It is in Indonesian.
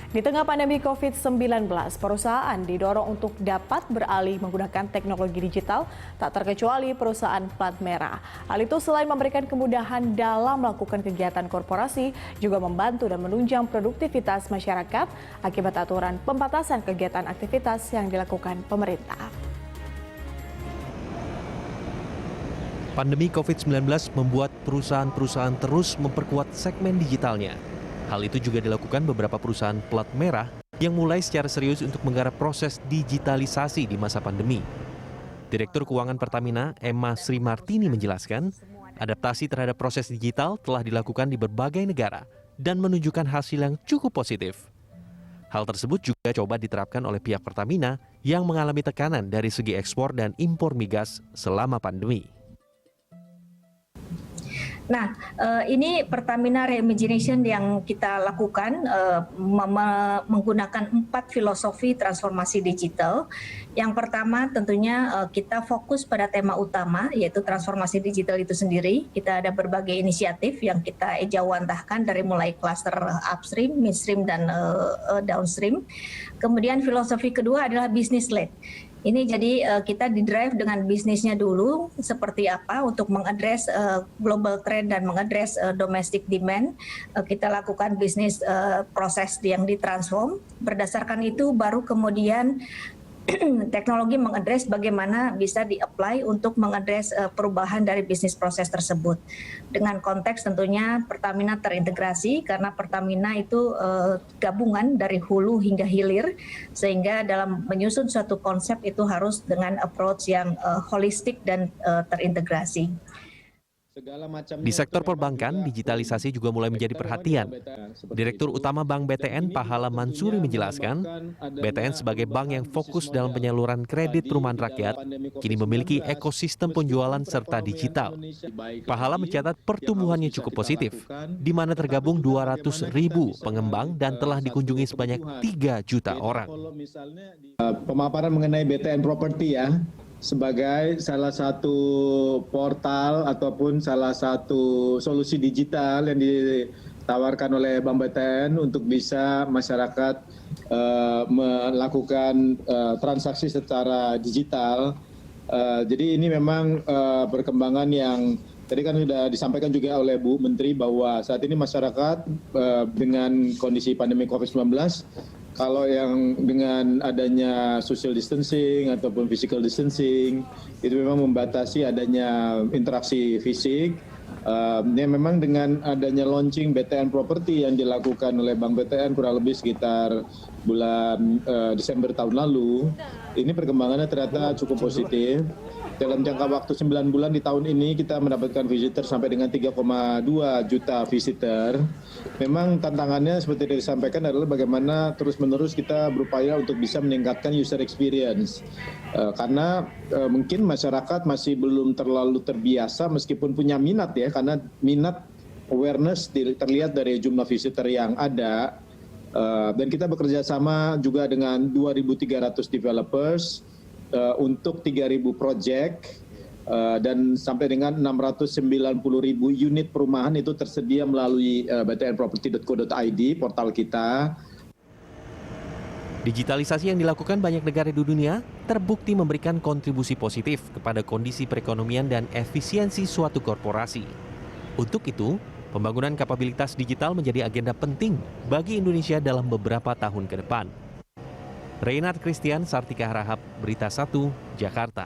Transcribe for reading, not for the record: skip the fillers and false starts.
Di tengah pandemi COVID-19, perusahaan didorong untuk dapat beralih menggunakan teknologi digital, tak terkecuali perusahaan plat merah. Hal itu selain memberikan kemudahan dalam melakukan kegiatan korporasi, juga membantu dan menunjang produktivitas masyarakat akibat aturan pembatasan kegiatan aktivitas yang dilakukan pemerintah. Pandemi COVID-19 membuat perusahaan-perusahaan terus memperkuat segmen digitalnya. Hal itu juga dilakukan beberapa perusahaan plat merah yang mulai secara serius untuk menggarap proses digitalisasi di masa pandemi. Direktur Keuangan Pertamina, Emma Sri Martini menjelaskan, adaptasi terhadap proses digital telah dilakukan di berbagai negara dan menunjukkan hasil yang cukup positif. Hal tersebut juga coba diterapkan oleh pihak Pertamina yang mengalami tekanan dari segi ekspor dan impor migas selama pandemi. Nah, ini Pertamina Reimagination yang kita lakukan menggunakan 4 filosofi transformasi digital. Yang pertama tentunya kita fokus pada tema utama yaitu transformasi digital itu sendiri. Kita ada berbagai inisiatif yang kita ejawantahkan dari mulai cluster upstream, midstream, dan downstream. Kemudian filosofi kedua adalah business led. Ini jadi kita didrive dengan bisnisnya dulu seperti apa untuk mengadres global trend dan mengadres domestic demand. Kita lakukan bisnis proses yang ditransform. Berdasarkan itu baru kemudian teknologi mengadres bagaimana bisa di-apply untuk mengadres perubahan dari bisnis proses tersebut. Dengan konteks tentunya Pertamina terintegrasi karena Pertamina itu gabungan dari hulu hingga hilir, sehingga dalam menyusun suatu konsep itu harus dengan approach yang holistik dan terintegrasi. Di sektor perbankan, digitalisasi juga mulai menjadi perhatian. Direktur Utama Bank BTN Pahala Mansuri menjelaskan, BTN sebagai bank yang fokus dalam penyaluran kredit perumahan rakyat, kini memiliki ekosistem penjualan serta digital. Pahala mencatat pertumbuhannya cukup positif, di mana tergabung 200.000 pengembang dan telah dikunjungi sebanyak 3 juta orang. Pemaparan mengenai BTN Property ya, sebagai salah satu portal ataupun salah satu solusi digital yang ditawarkan oleh Bank BTN untuk bisa masyarakat melakukan transaksi secara digital. Jadi ini memang perkembangan yang tadi kan sudah disampaikan juga oleh Bu Menteri bahwa saat ini masyarakat dengan kondisi pandemi COVID-19, kalau yang dengan adanya social distancing ataupun physical distancing, itu memang membatasi adanya interaksi fisik. Memang dengan adanya launching BTN Property yang dilakukan oleh Bank BTN kurang lebih sekitar bulan Desember tahun lalu, ini perkembangannya ternyata cukup positif. Dalam jangka waktu 9 bulan di tahun ini kita mendapatkan visitor sampai dengan 3,2 juta visitor. Memang tantangannya seperti yang disampaikan adalah bagaimana terus-menerus kita berupaya untuk bisa meningkatkan user experience. Karena mungkin masyarakat masih belum terlalu terbiasa meskipun punya minat ya, karena minat awareness terlihat dari jumlah visitor yang ada. Dan kita bekerja sama juga dengan 2.300 developers untuk 3.000 proyek dan sampai dengan 690.000 unit perumahan itu tersedia melalui btnproperty.co.id, portal kita. Digitalisasi yang dilakukan banyak negara di dunia terbukti memberikan kontribusi positif kepada kondisi perekonomian dan efisiensi suatu korporasi. Untuk itu, pembangunan kapabilitas digital menjadi agenda penting bagi Indonesia dalam beberapa tahun ke depan. Reynard Christian, Sartika Harahap, Berita 1, Jakarta.